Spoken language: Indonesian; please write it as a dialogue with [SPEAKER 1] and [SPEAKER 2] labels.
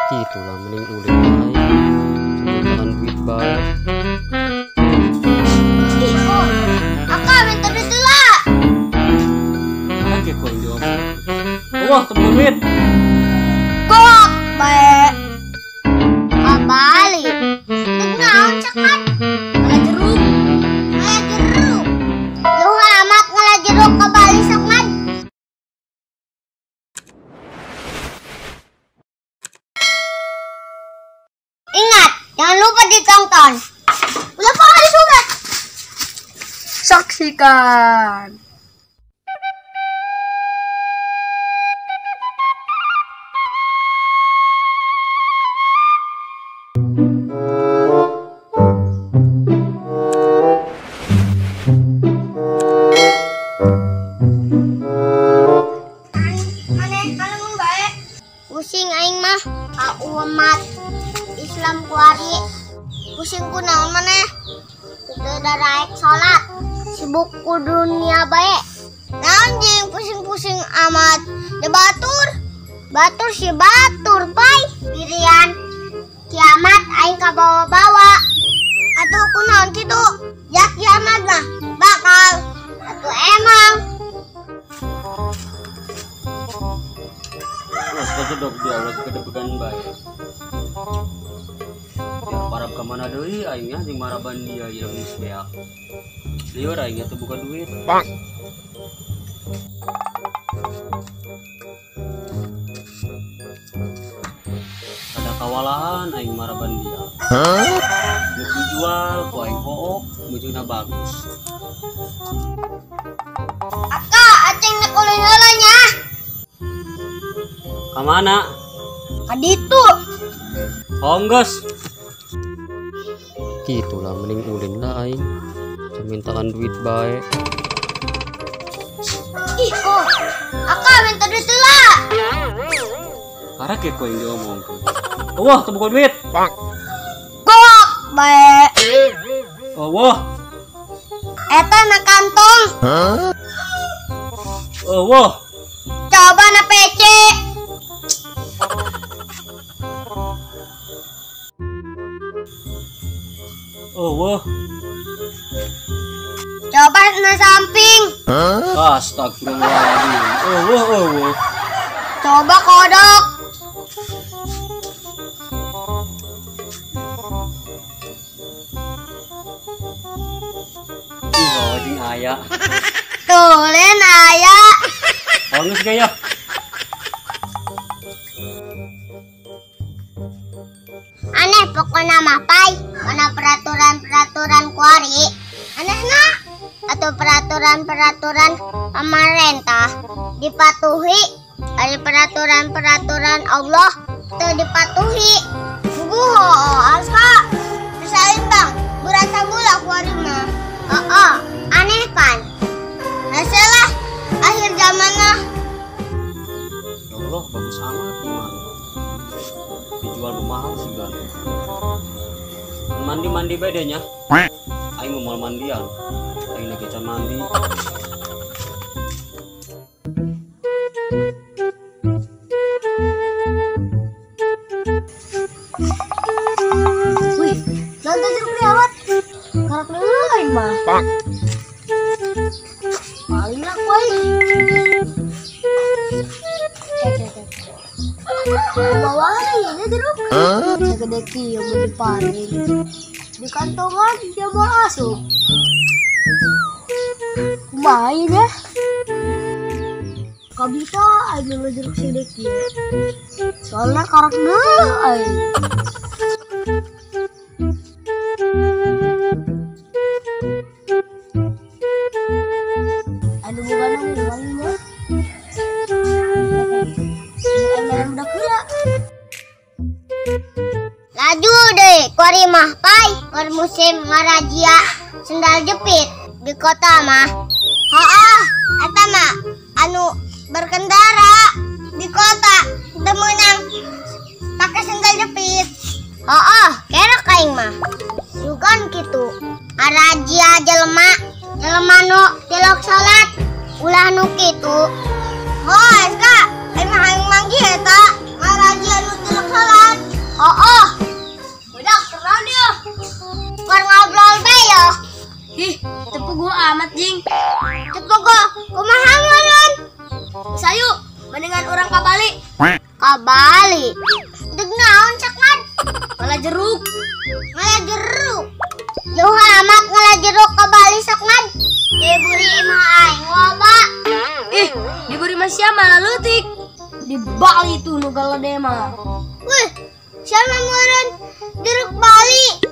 [SPEAKER 1] Gitulah mending udah makan duit baik.
[SPEAKER 2] Iko, akak minta duit lah.
[SPEAKER 1] Aja kau jawab. Wah, temu duit.
[SPEAKER 2] Kok baik. Kabali. Dengar cekat. Ngala jeruk. Ngala jeruk. Jauh amat ngala jeruk kabali sangat. Ingat, jangan lupa ditonton. Udah kali sudah.
[SPEAKER 3] Saksikan.
[SPEAKER 2] Pusing aing mah umat Islam kuari. Pusing ku naon maneh? Teu daraek salat. Sibuk ku dunia bae. Naon jeung pusing-pusing amat? Da batur. Batur si batur pai. Dirian kiamat aing kabawa-bawa. Atuh kunaon kitu? Ya kiamat mah bakal. Atuh emang.
[SPEAKER 1] Wah, sedok dia ulah kedebekan baik. Ya parab ka mana deui aingnya jeung maraban dia yang misbeak. Lieur aingnya teu buka duit. Bang. Ada kawalahan aing maraban dia. Geus dijual ku aing hook, mujungna bagus.
[SPEAKER 2] Akak, aceng nek ulin heula nya.
[SPEAKER 1] Kamana?
[SPEAKER 2] Kaditu.
[SPEAKER 1] Onggus. Gitulah mending ulin lah aing. Mintakan duit baik.
[SPEAKER 2] Iko, akak minta duit lah.
[SPEAKER 1] Karena kayak kau yang diomong. Wah, teu buka duit. Bang.
[SPEAKER 2] Kok bae.
[SPEAKER 1] Wah.
[SPEAKER 2] Eta na kantong.
[SPEAKER 1] Wah.
[SPEAKER 2] Coba na PC.
[SPEAKER 1] Wah.
[SPEAKER 2] Coba na samping.
[SPEAKER 1] Astagfirullahaladzim. Wah.
[SPEAKER 2] Coba kodok.
[SPEAKER 1] Ih, anjing aya.
[SPEAKER 2] Tulen aya.
[SPEAKER 1] Onggus gaya.
[SPEAKER 2] Aneh pokoknya mah pai. Mana peraturan-peraturan kuari. Anehna atau peraturan-peraturan pemerintah dipatuhi. Ada peraturan-peraturan Allah teu dipatuhi. Aska bersalin bang. Berasa gula kuari mah. Aneh kan. Masalah akhir zaman lah.
[SPEAKER 1] Ya Allah, bagus amat gimana? Dijual mahal sih kan. Mandi bedanya. Aing mau mandian. Aing lagi can mandi.
[SPEAKER 2] Wih, nanti jeruk lewat. Karak lain mah. Paling lah kuy. Bawahnya ini jeruk. Segede kieu mau dipanen. Di kantongan dia mau asup. Kumain ya. Kabita aja lo jeruk segede kieu. Soalnya karak deui. Aduh bukan wanginya. Emang udah gula. Laju deh, kuari mah pai. Kuari musim ngarazia sendal jepit di kota mah. Eta mah anu berkendara di kota temenang pakai sendal jepit. Kira kaing mah. Sugan gitu. Ngarazia jelema nu tilok salat ulah nu kitu. Eska, emang aing manggi eta ngarazia nu tilok salat. mendingan orang kabali. Kabali. Deg naon cakman? Malah jeruk. Malah jeruk. Jauh amat ngalah jeruk kabali sakman. Diberi imah aing loba.
[SPEAKER 3] Diberi masih malah leutik. Di Bali itu nu galedema.
[SPEAKER 2] Wih, siapa meureun jeruk Bali?